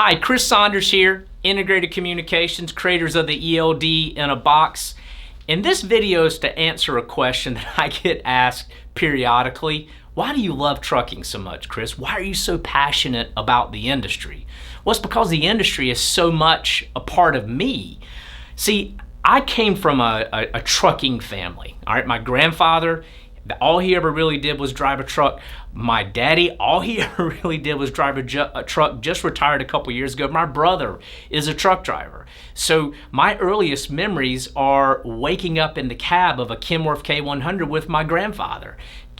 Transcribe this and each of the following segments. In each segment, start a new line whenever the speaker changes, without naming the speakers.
Hi, Chris Saunders here, Integrated Communications, creators of the ELD in a Box. And this video is to answer a question that I get asked periodically. Why do you love trucking so much, Chris? Why are you so passionate about the industry? Well, it's because the industry is so much a part of me. See, I came from a trucking family. All right, my grandfather, all he ever really did was drive a truck. My daddy, all he ever really did was drive a truck, just retired a couple years ago. My brother is a truck driver. So my earliest memories are waking up in the cab of a Kenworth K100 with my grandfather,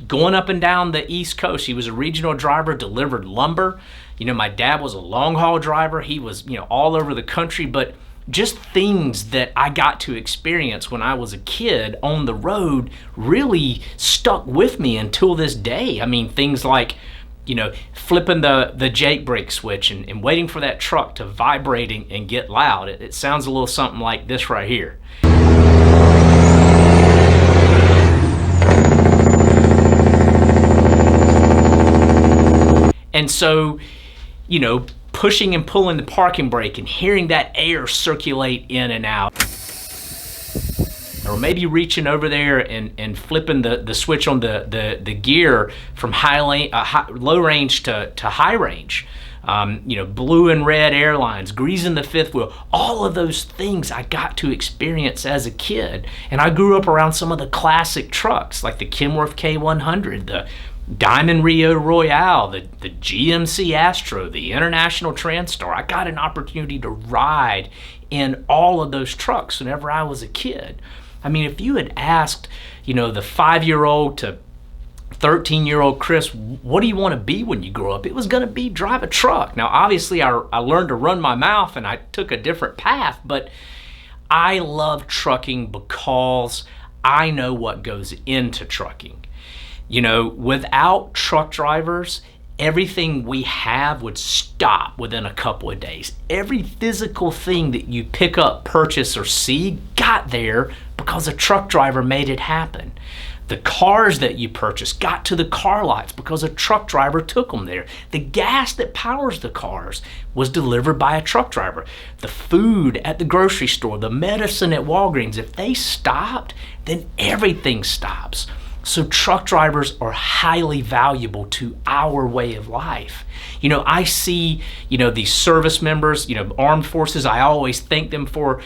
going up and down the East Coast. He was a regional driver, delivered lumber. You know, my dad was a long haul driver. He was, all over the country, but just things that I got to experience when I was a kid on the road really stuck with me until this day. I mean, things like, flipping the Jake brake switch and waiting for that truck to vibrate and get loud. It sounds a little something like this right here. And so, pushing and pulling the parking brake and hearing that air circulate in and out. Or maybe reaching over there and flipping the switch on the gear from low range to high range. Blue and red airlines, greasing the fifth wheel, all of those things I got to experience as a kid. And I grew up around some of the classic trucks like the Kenworth K100, the Diamond Rio Royale, the GMC Astro, the International Transtar. I got an opportunity to ride in all of those trucks whenever I was a kid. I mean, if you had asked, the 5-year-old to 13-year-old Chris, what do you want to be when you grow up? It was going to be drive a truck. Now, obviously, I learned to run my mouth and I took a different path, but I love trucking because I know what goes into trucking. Without truck drivers, everything we have would stop within a couple of days. Every physical thing that you pick up, purchase, or see got there because a truck driver made it happen. The cars that you purchased got to the car lots because a truck driver took them there. The gas that powers the cars was delivered by a truck driver. The food at the grocery store, the medicine at Walgreens, if they stopped, then everything stops. So truck drivers are highly valuable to our way of life. I see, these service members, armed forces, I always thank them for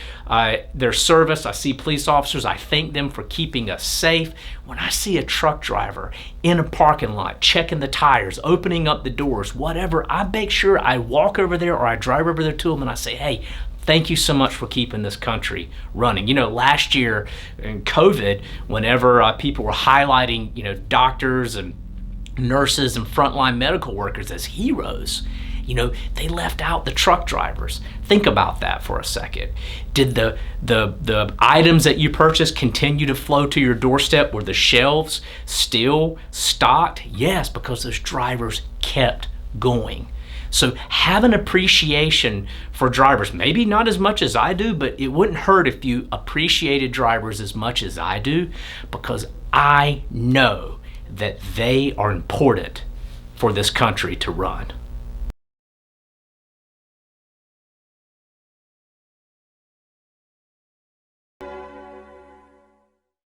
their service. I see police officers, I thank them for keeping us safe. When I see a truck driver in a parking lot, checking the tires, opening up the doors, whatever, I make sure I walk over there or I drive over there to them and I say, hey, thank you so much for keeping this country running. Last year in COVID, whenever people were highlighting, doctors and nurses and frontline medical workers as heroes, they left out the truck drivers. Think about that for a second. Did the items that you purchased continue to flow to your doorstep? Were the shelves still stocked? Yes, because those drivers kept going. So have an appreciation for drivers. Maybe not as much as I do, but it wouldn't hurt if you appreciated drivers as much as I do, because I know that they are important for this country to run.